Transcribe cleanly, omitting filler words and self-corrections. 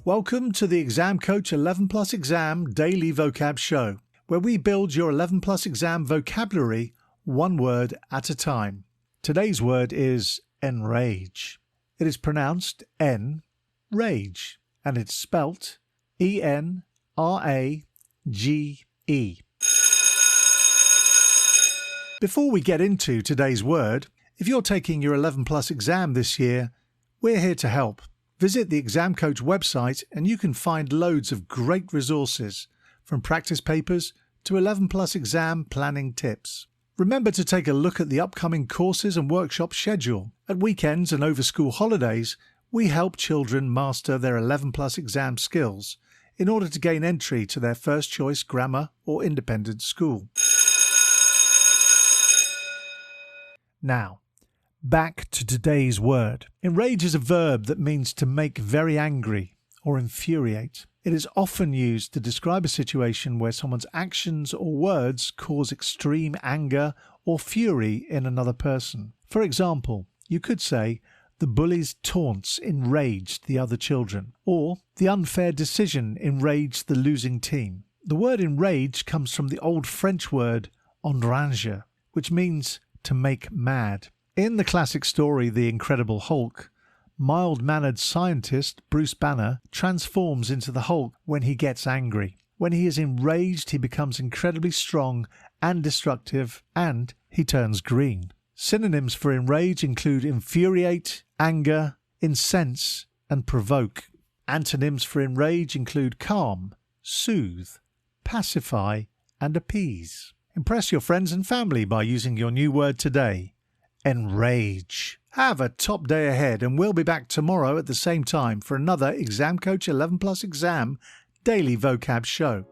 Welcome to the Exam Coach 11 Plus Exam Daily Vocab Show, where we build your 11 Plus Exam vocabulary one word at a time. Today's word is enrage. It is pronounced en-rage, and it's spelt E-N-R-A-G-E. Before we get into today's word, if you're taking your 11 Plus exam this year, we're here to help. Visit the Exam Coach website and you can find loads of great resources, from practice papers to 11 Plus exam planning tips. Remember to take a look at the upcoming courses and workshop schedule. At weekends and over school holidays, we help children master their 11 Plus exam skills in order to gain entry to their first choice grammar or independent school. Now, back to today's word. Enrage is a verb that means to make very angry or infuriate. It is often used to describe a situation where someone's actions or words cause extreme anger or fury in another person. For example, you could say, the bully's taunts enraged the other children, or the unfair decision enraged the losing team. The word enrage comes from the old French word enrager, which means to make mad. In the classic story The Incredible Hulk, mild-mannered scientist Bruce Banner transforms into the Hulk when he gets angry. When he is enraged, he becomes incredibly strong and destructive, and he turns green. Synonyms for enrage include infuriate, anger, incense, and provoke. Antonyms for enrage include calm, soothe, pacify, and appease. Impress your friends and family by using your new word today, enrage. Have a top day ahead, and we'll be back tomorrow at the same time for another Exam Coach 11 Plus Exam Daily Vocab Show.